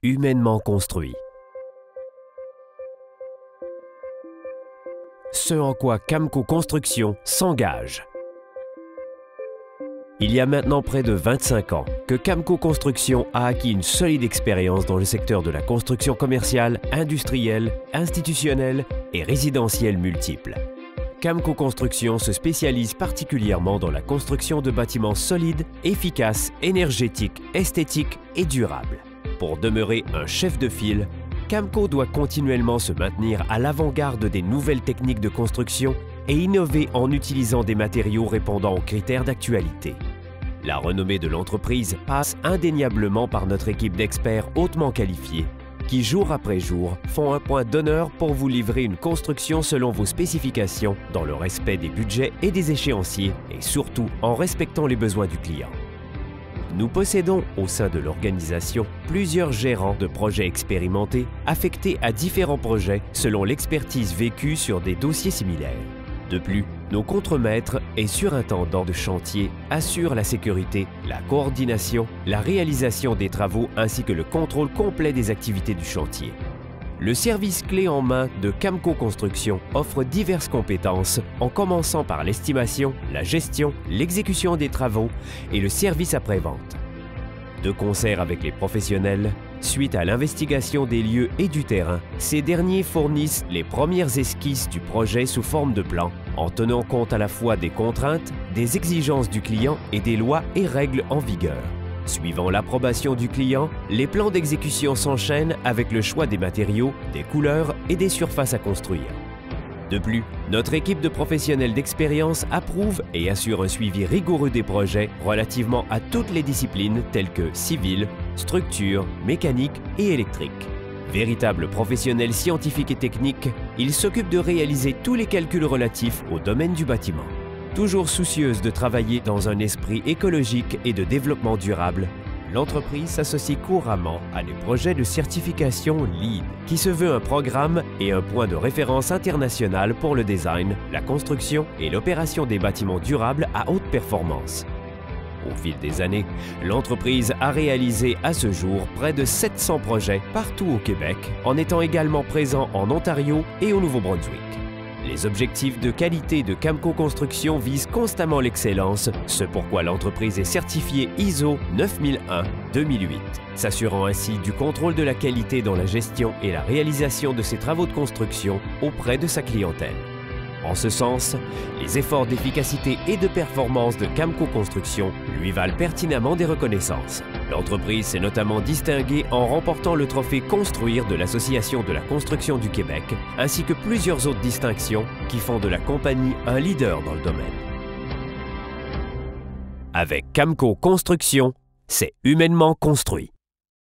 humainement construit. Ce en quoi Camco Construction s'engage. Il y a maintenant près de 25 ans que Camco Construction a acquis une solide expérience dans le secteur de la construction commerciale, industrielle, institutionnelle et résidentielle multiple. Camco Construction se spécialise particulièrement dans la construction de bâtiments solides, efficaces, énergétiques, esthétiques et durables. Pour demeurer un chef de file, Camco doit continuellement se maintenir à l'avant-garde des nouvelles techniques de construction et innover en utilisant des matériaux répondant aux critères d'actualité. La renommée de l'entreprise passe indéniablement par notre équipe d'experts hautement qualifiés qui, jour après jour, font un point d'honneur pour vous livrer une construction selon vos spécifications, dans le respect des budgets et des échéanciers, et surtout en respectant les besoins du client. Nous possédons au sein de l'organisation plusieurs gérants de projets expérimentés affectés à différents projets selon l'expertise vécue sur des dossiers similaires. De plus, nos contremaîtres et surintendants de chantier assurent la sécurité, la coordination, la réalisation des travaux ainsi que le contrôle complet des activités du chantier. Le service clé en main de Camco Construction offre diverses compétences en commençant par l'estimation, la gestion, l'exécution des travaux et le service après-vente. De concert avec les professionnels, suite à l'investigation des lieux et du terrain, ces derniers fournissent les premières esquisses du projet sous forme de plan, en tenant compte à la fois des contraintes, des exigences du client et des lois et règles en vigueur. Suivant l'approbation du client, les plans d'exécution s'enchaînent avec le choix des matériaux, des couleurs et des surfaces à construire. De plus, notre équipe de professionnels d'expérience approuve et assure un suivi rigoureux des projets relativement à toutes les disciplines telles que civil, structure, mécanique et électrique. Véritable professionnel scientifique et technique, il s'occupe de réaliser tous les calculs relatifs au domaine du bâtiment. Toujours soucieuse de travailler dans un esprit écologique et de développement durable, l'entreprise s'associe couramment à des projets de certification LEED, qui se veut un programme et un point de référence international pour le design, la construction et l'opération des bâtiments durables à haute performance. Au fil des années, l'entreprise a réalisé à ce jour près de 700 projets partout au Québec, en étant également présent en Ontario et au Nouveau-Brunswick. Les objectifs de qualité de Camco Construction visent constamment l'excellence, ce pourquoi l'entreprise est certifiée ISO 9001-2008, s'assurant ainsi du contrôle de la qualité dans la gestion et la réalisation de ses travaux de construction auprès de sa clientèle. En ce sens, les efforts d'efficacité et de performance de Camco Construction lui valent pertinemment des reconnaissances. L'entreprise s'est notamment distinguée en remportant le trophée Construire de l'Association de la construction du Québec, ainsi que plusieurs autres distinctions qui font de la compagnie un leader dans le domaine. Avec Camco Construction, c'est humainement construit.